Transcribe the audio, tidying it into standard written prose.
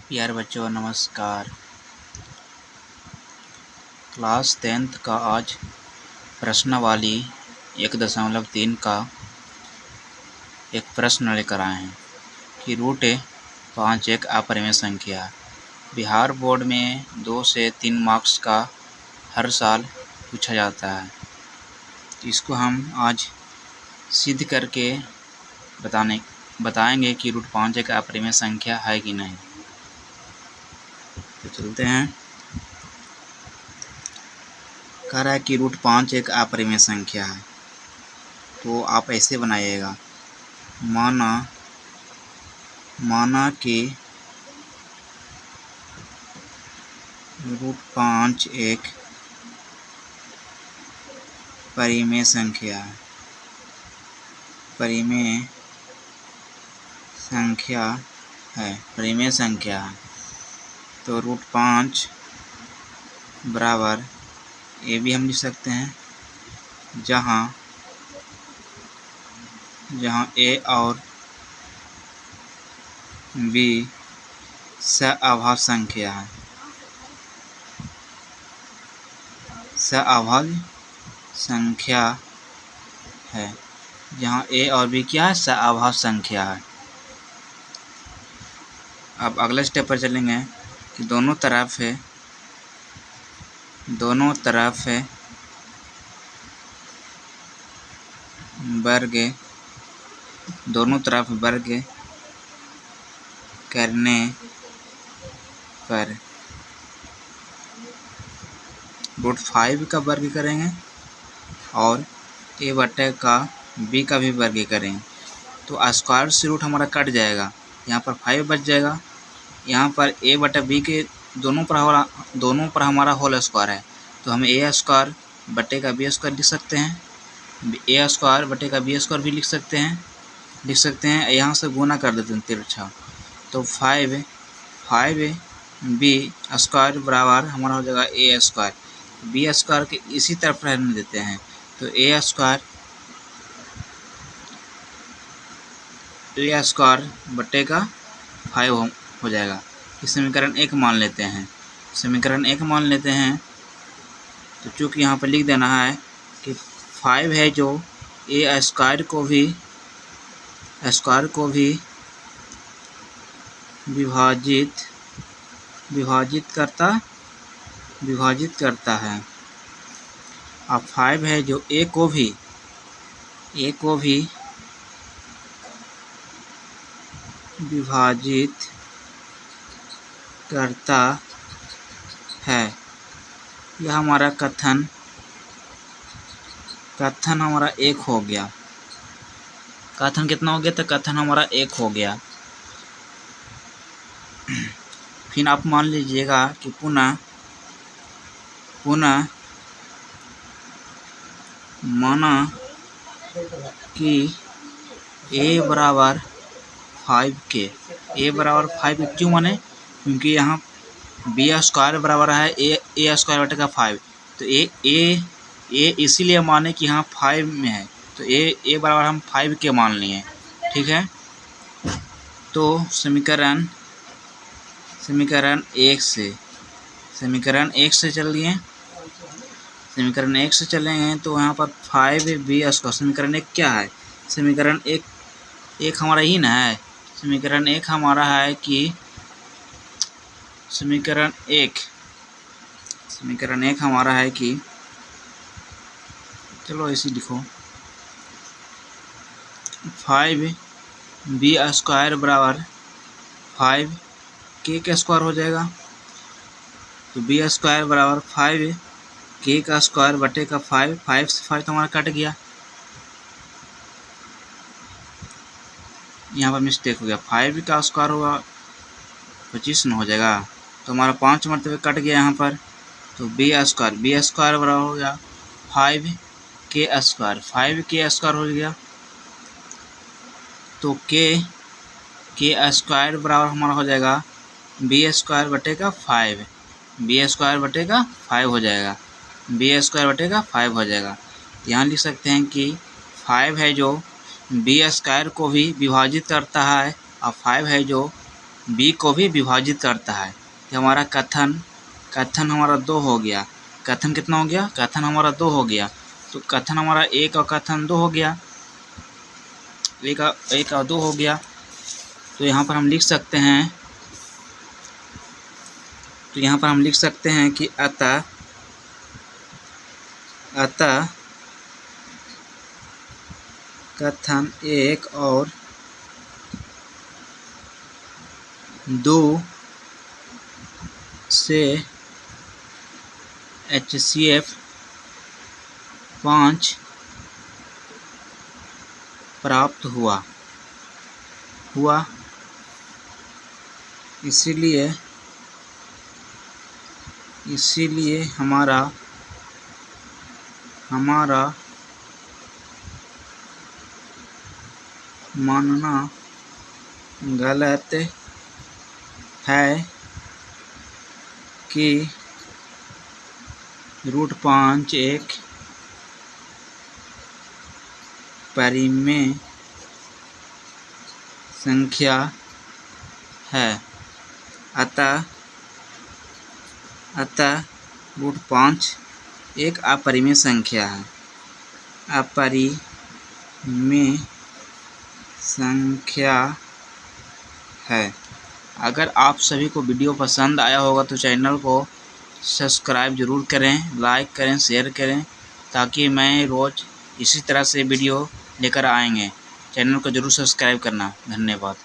प्यारे बच्चों नमस्कार। क्लास 10th का आज प्रश्नावली 1.3 का एक प्रश्न लेकर आए हैं कि रूट 5 एक अपरिमेय संख्या है। बिहार बोर्ड में 2 से 3 मार्क्स का हर साल पूछा जाता है। इसको हम आज सिद्ध करके बताएंगे कि रूट 5 एक अपरिमेय संख्या है कि नहीं। तो चलते हैं। कह रहा है कि रूट 5 एक अपरिमेय संख्या है, तो आप ऐसे बनाइएगा। माना कि रूट 5 एक परिमेय संख्या है। परिमेय संख्या है। तो रूट 5 बराबर ए भी हम लिख सकते हैं, जहाँ ए और बी सहअभाज्य संख्या है। सहअभाज्य संख्या है, जहाँ ए और बी क्या है? सहअभाज्य संख्या है। अब अगले स्टेप पर चलेंगे कि दोनों तरफ वर्ग करने पर रूट 5 का वर्ग करेंगे और ए बटे का बी का भी वर्ग करेंगे। तो स्क्वायर से रूट हमारा कट जाएगा, यहाँ पर 5 बच जाएगा। यहाँ पर ए बटे बी के दोनों पर हमारा होल स्क्वायर है, तो हम ए स्क्वायर बटे का बी स्क्वायर लिख सकते हैं। ए स्क्वायर बटे का बी स्क्वायर भी लिख सकते हैं। यहाँ से गुना कर देते हैं तिरछा, तो 5 बी स्क्वायर बराबर हमारा हो जाएगा ए स्क्वायर। बी स्क्वायर के इसी तरफ रहने देते हैं, तो ए स्क्वायर बटे का 5 हो जाएगा। इस समीकरण 1 मान लेते हैं। तो चूँकि यहाँ पर लिख देना है कि 5 है जो ए स्क्वायर को भी विभाजित करता है। अब 5 है जो ए को भी विभाजित करता है। यह हमारा कथन हमारा 1 हो गया। कथन कितना हो गया? तो कथन हमारा 1 हो गया। फिर आप मान लीजिएगा कि पुनः माना कि ए बराबर 5 के। ए बराबर 5 क्यों माने? क्योंकि यहाँ बी स्क्वायर बराबर है ए स्क्वायर बटे का 5, तो ए इसीलिए माने कि यहाँ 5 में है, तो ए बराबर हम 5 के मान लिए। ठीक है, तो समीकरण 1 से चलेंगे तो यहाँ पर 5 बी स्क्वायर। समीकरण 1 क्या है? समीकरण 1 हमारा ही ना है। समीकरण 1 हमारा है कि चलो इसी लिखो, 5 बी स्क्वायर बराबर 5 के स्क्वायर हो जाएगा। तो बी स्क्वायर बराबर 5 के का स्क्वायर बटे का 5 से 5 तो हमारा कट गया। यहाँ पर मिस्टेक हो गया, 5 का स्क्वायर होगा 25 न हो जाएगा, तो हमारा 5 मरतबे कट गया यहाँ पर। तो बी स्क्वायर बराबर हो गया 5 के स्क्वायर हो गया। तो के स्क्वायर बराबर हमारा हो जाएगा बी स्क्वायर बटे का 5 हो जाएगा। यहाँ लिख सकते हैं कि 5 है जो बी स्क्वायर को भी विभाजित करता है, और 5 है जो बी को भी विभाजित करता है। तो हमारा कथन हमारा 2 हो गया। कथन कितना हो गया? कथन हमारा 2 हो गया। तो कथन हमारा 1 और कथन 2 हो गया। 1 और 2 हो गया। तो यहाँ पर हम लिख सकते हैं कि अतः कथन 1 और 2 से HCF 5 प्राप्त हुआ। इसीलिए हमारा मानना गलत है कि √5 एक परिमेय संख्या है। अतः √5 एक अपरिमेय संख्या है। अपरिमेय संख्या है। अगर आप सभी को वीडियो पसंद आया होगा तो चैनल को सब्सक्राइब ज़रूर करें, लाइक करें, शेयर करें, ताकि मैं रोज़ इसी तरह से वीडियो लेकर आएंगे। चैनल को ज़रूर सब्सक्राइब करना। धन्यवाद।